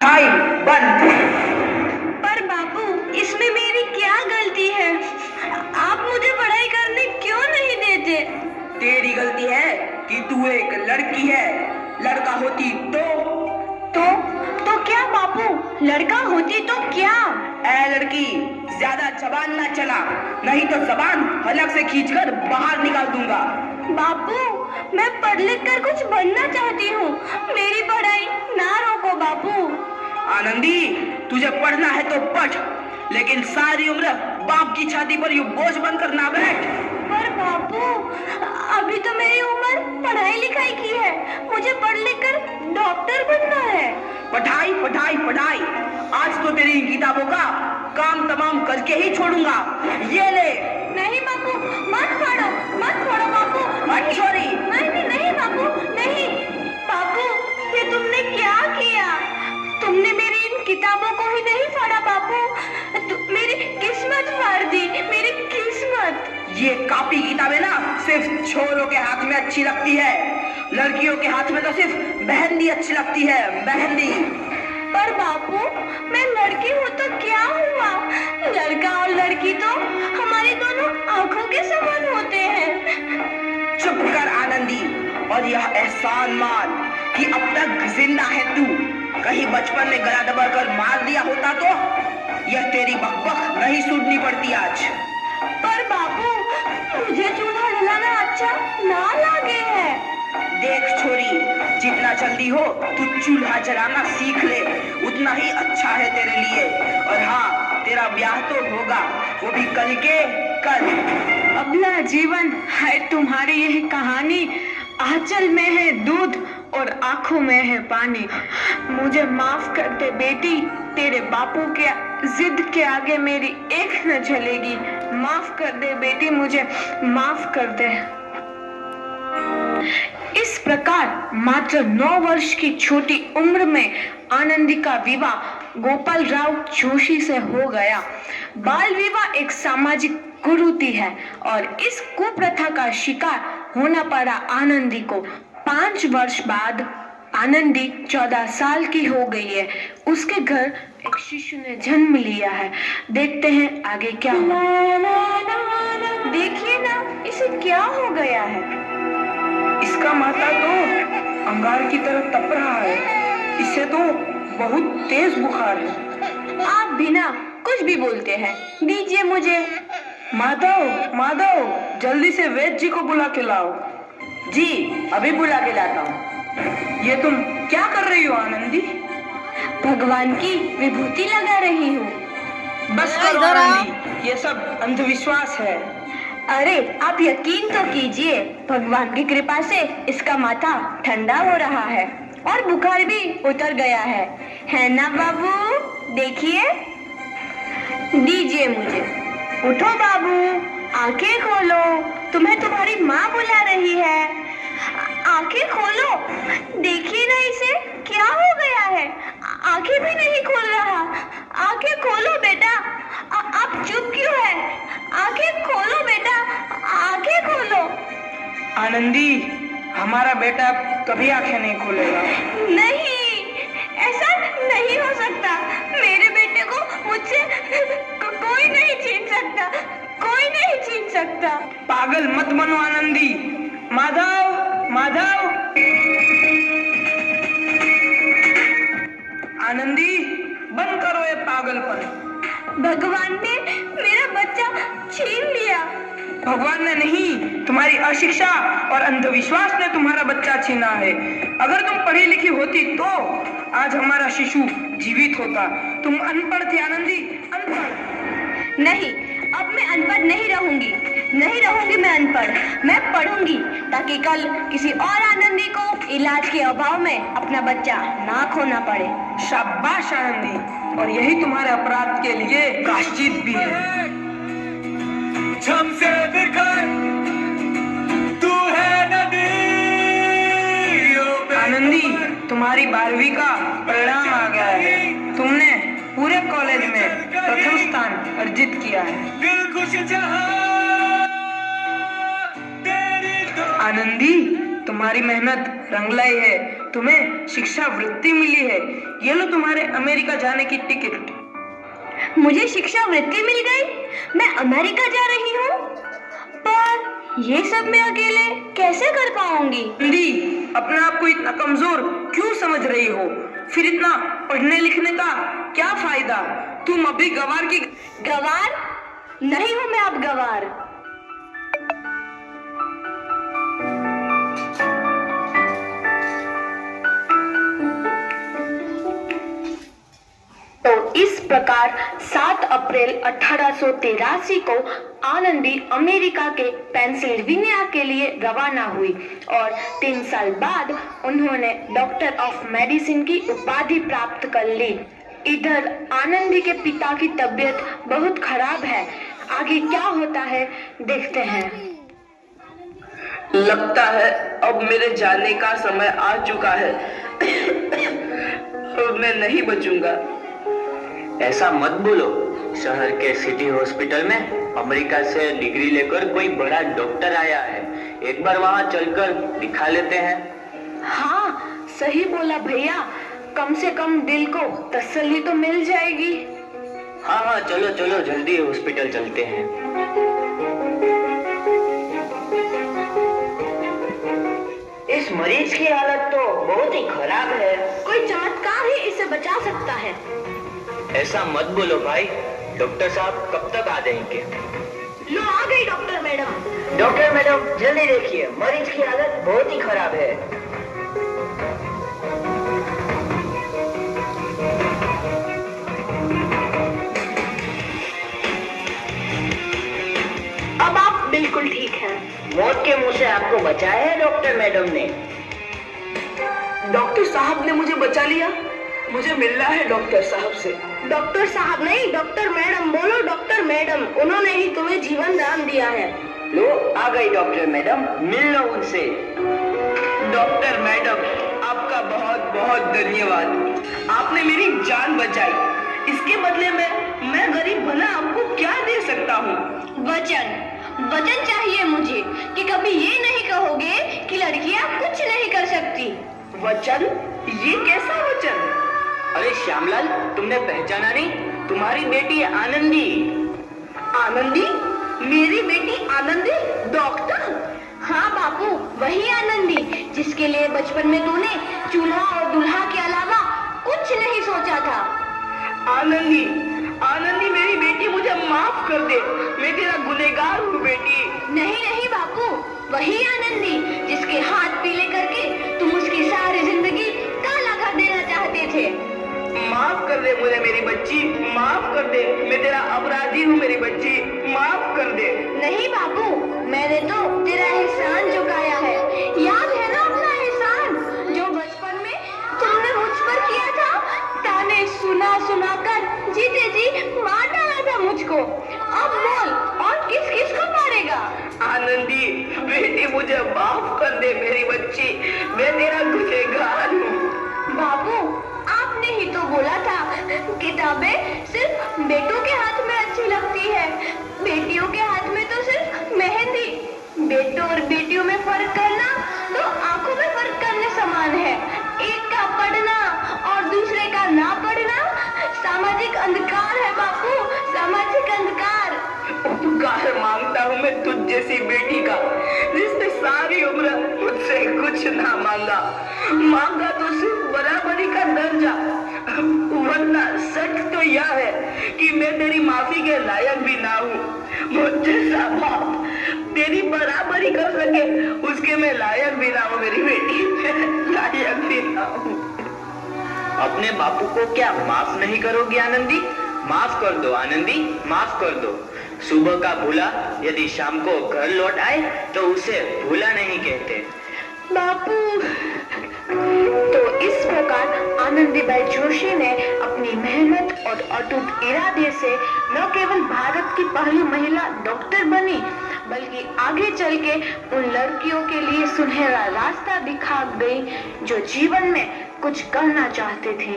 Time बंद। पर बापू, इसमें मेरी क्या गलती है? आप मुझे पढ़ाई करने क्यों नहीं देते? तेरी गलती है कि तू एक लड़की है। लड़का होती तो क्या बापू? लड़का होती तो क्या? ए लड़की, ज्यादा जबान ना चला, नहीं तो जबान हलक से खींचकर बाहर निकाल दूंगा। बापू, मैं पढ़ लिख कर कुछ बनना चाहती हूँ। मेरी पढ़ाई ना रोको बापू। आनंदी, तुझे पढ़ना है तो पढ़, लेकिन सारी उम्र बाप की छाती पर यूं बोझ बनकर ना बैठ। पर बापू, अभी तो मेरी उम्र पढ़ाई लिखाई की है। मुझे पढ़ लिख कर डॉक्टर बनना है। पढ़ाई पढ़ाई पढ़ाई, आज तो तेरी किताबों का काम तमाम करके ही छोड़ूंगा। ये ले। नहीं बापू, मत फोड़ो बापू। मत छोड़ी। नहीं बापू, नहीं। बापू, ये तुमने क्या किया? तुमने मेरी इन किताबों को ही नहीं फाड़ा बापू, मेरी किस्मत फाड़ दी, मेरी किस्मत। ये कॉपी किताबें ना सिर्फ छोरों के हाथ में अच्छी लगती है, लड़कियों के हाथ में तो सिर्फ मेहंदी अच्छी लगती है, मेहंदी। पर बापू, मैं लड़की हूँ तो क्या हुआ? लड़का और लड़की तो हमारी दोनों आंखों के समान होते हैं। चुप कर आनंदी, और यह एहसान मान कि अब तक जिंदा है तू। कहीं बचपन में गला दबाकर मार दिया होता तो यह तेरी बकबक नहीं सुननी पड़ती आज। पर बापू, मुझे चूल्हा जलाना अच्छा ना लगे है। देख छोरी, जितना जल्दी हो तू चूल्हा जलाना सीख ले, उतना ही अच्छा है तेरे लिए। और हाँ, तेरा ब्याह तो होगा, वो भी कल के कल। अबला जीवन है तुम्हारी यह कहानी, आंचल में है दूध और आंखों में है पानी। मुझे माफ कर दे बेटी, तेरे बापू के जिद के आगे मेरी एक न चलेगी। माफ कर दे बेटी, मुझे माफ कर दे। इस प्रकार मात्र 9 वर्ष की छोटी उम्र में आनंदी का विवाह गोपाल राव जोशी से हो गया। बाल विवाह एक सामाजिक कुरीति है और इस कुप्रथा का शिकार होना पड़ा आनंदी को। 5 वर्ष बाद आनंदी 14 साल की हो गई है। उसके घर एक शिशु ने जन्म लिया है। देखते हैं आगे क्या हुआ। देखिए ना, इसे क्या हो गया है? इसका माथा तो अंगार की तरह तप रहा है। इसे तो बहुत तेज बुखार है। आप बिना कुछ भी बोलते हैं, दीजिए मुझे। माधव, माधव, जल्दी से वैद्य जी को बुला के लाओ। जी, अभी बुला के लाता हूँ। ये तुम क्या कर रही हो आनंदी? भगवान की विभूति लगा रही हूँ। बस करो आनंदी, ये सब अंधविश्वास है। अरे आप यकीन तो कीजिए, भगवान की कृपा से इसका माथा ठंडा हो रहा है और बुखार भी उतर गया है ना बाबू? देखिए, दीजिए मुझे। उठो बाबू, आंखें खोलो, तुम्हें तुम्हारी माँ बुला रही है। आंखें खोलो, देखिए ना इसे क्या हो गया है। आंखें भी नहीं खोल रहा। आंखें खोलो बेटा। आप चुप क्यों है? आंखें खोलो बेटा, आंखें खोलो। आनंदी, हमारा बेटा कभी आंखें नहीं खोलेगा। नहीं, ऐसा नहीं हो सकता। मेरे बेटे को मुझसे कोई नहीं छीन सकता, कोई नहीं छीन सकता। पागल मत बनो आनंदी। माधव, माधव। आनंदी, बंद करो ये पागलपन। भगवान ने मेरा बच्चा छीन लिया। भगवान ने नहीं, तुम्हारी अशिक्षा और अंधविश्वास ने तुम्हारा बच्चा छीना है। अगर तुम पढ़ी लिखी होती तो आज हमारा शिशु जीवित होता। तुम अनपढ़ थी आनंदी, अनपढ़। नहीं, अब मैं अनपढ़ नहीं रहूंगी। नहीं रहूंगी मैं अनपढ़। मैं पढ़ूंगी ताकि कल किसी और आनंदी को इलाज के अभाव में अपना बच्चा ना खोना पड़े। शाबाश आनंदी, और यही तुम्हारे अपराध के लिए प्रायश्चित भी है। हमसे बिखर तू है नदी। आनंदी, तुम्हारी 12वीं का परिणाम आ गया है। तुमने पूरे कॉलेज में प्रथम स्थान अर्जित किया है। दिल खुश जहां तेरी तो आनंदी, तुम्हारी मेहनत रंग लाई है। तुम्हें शिक्षा वृत्ति मिली है। ये लो तुम्हारे अमेरिका जाने की टिकट। मुझे शिक्षा वृत्ति मिल गई, मैं अमेरिका जा रही हूँ। पर ये सब मैं अकेले कैसे कर पाऊंगी? हिंदी, अपने आप को इतना कमजोर क्यों समझ रही हो? फिर इतना पढ़ने लिखने का क्या फायदा? तुम अभी गवार की गवार नहीं हूँ मैं अब गवार। तो इस प्रकार 7 अप्रैल 1883 को आनंदी अमेरिका के पेंसिल्वेनिया के लिए रवाना हुई और 3 साल बाद उन्होंने डॉक्टर ऑफ मेडिसिन की उपाधि प्राप्त कर ली। इधर आनंदी के पिता की तबीयत बहुत खराब है। आगे क्या होता है देखते हैं। लगता है अब मेरे जाने का समय आ चुका है। अब मैं नहीं बचूंगा। ऐसा मत बोलो। शहर के सिटी हॉस्पिटल में अमेरिका से डिग्री लेकर कोई बड़ा डॉक्टर आया है। एक बार वहां चलकर दिखा लेते हैं। हाँ, सही बोला भैया। कम से कम दिल को तसल्ली तो मिल जाएगी। हाँ हाँ, चलो चलो जल्दी हॉस्पिटल चलते हैं। इस मरीज की हालत तो बहुत ही खराब है। कोई चमत्कार ही इसे बचा सकता है। ऐसा मत बोलो भाई। डॉक्टर साहब कब तक आ जाएंगे? लो आ गई डॉक्टर मैडम। डॉक्टर मैडम जल्दी देखिए, मरीज की हालत बहुत ही खराब है। अब आप बिल्कुल ठीक हैं। मौत के मुंह से आपको बचाया है डॉक्टर मैडम ने। डॉक्टर साहब ने मुझे बचा लिया। मुझे मिलना है डॉक्टर साहब से। डॉक्टर साहब नहीं, डॉक्टर मैडम बोलो। डॉक्टर मैडम, उन्होंने ही तुम्हें जीवन दान दिया है। लो आ गई डॉक्टर मैडम, मिल लो उनसे। डॉक्टर मैडम, आपका बहुत बहुत धन्यवाद। आपने मेरी जान बचाई। इसके बदले में मैं गरीब भला आपको क्या दे सकता हूँ? वचन चाहिए मुझे कि कभी ये नहीं कहोगे कि लड़कियां कुछ नहीं कर सकती। वचन? ये कैसा वचन? अरे श्यामलाल, तुमने पहचाना नहीं? तुम्हारी बेटी आनंदी। आनंदी? मेरी बेटी आनंदी डॉक्टर? हाँ बापू, वही आनंदी जिसके लिए बचपन में तूने चूल्हा और दूल्हा के अलावा कुछ नहीं सोचा था। आनंदी, आनंदी मेरी बेटी, मुझे माफ कर दे। मैं तेरा गुनहगार हूँ बेटी। नहीं नहीं बापू, वही आनंदी जिसके हाथ पीले करके तुम उसकी सारी जिंदगी काला कर देना चाहते थे। माफ कर दे मुझे मेरी बच्ची, माफ कर दे। मैं तेरा अपराधी हूँ मेरी बच्ची, माफ कर दे। नहीं बापू, मैंने तो तेरा एहसान चुकाया है। याद है ना अपना एहसान जो बचपन में तुमने मुझ पर किया था? ताने सुना सुना कर जीते जी मार डाला था मुझको। अब बोल, और किस किस को मारेगा? आनंदी बेटी, मुझे माफ कर दे मेरी बच्ची। मैं तेरा गुनहगार हूँ। बाबू, आपने ही तो बोला था किताबें सिर्फ बेटों के हाथ में अच्छी लगती है, बेटियों के हाथ में तो सिर्फ मेहंदी। बेटों और बेटियों में फर्क करना तो आंखों में फर्क करने समान है। एक का पढ़ना और दूसरे का ना पढ़ना सामाजिक अंधकार है बापू, सामाजिक अंधकार। उपकार मांगता हूँ मैं तुझ जैसी बेटी का, जिसने सारी उम्र मुझसे कुछ ना मांगा। मांगा तो सिर्फ बराबरी का दर्जा। वरना सच तो यह है कि मैं तेरी माफी के लायक भी ना हूँ। मुझ जैसा बाप तेरी बराबरी कर सके, उसके मैं लायक भी ना हूँ मेरी बेटी, लायक भी ना हूँ। अपने बापू को क्या माफ नहीं करोगी आनंदी? माफ कर दो आनंदी, माफ कर दो। सुबह का भूला यदि शाम को घर लौट आए तो उसे भूला नहीं कहते। बापू। तो इस प्रकार आनंदीबाई जोशी ने अपनी मेहनत और अटूट इरादे से न केवल भारत की पहली महिला डॉक्टर बनी, बल्कि आगे चल के उन लड़कियों के लिए सुनहरा रास्ता दिखा गई जो जीवन में कुछ करना चाहते थे।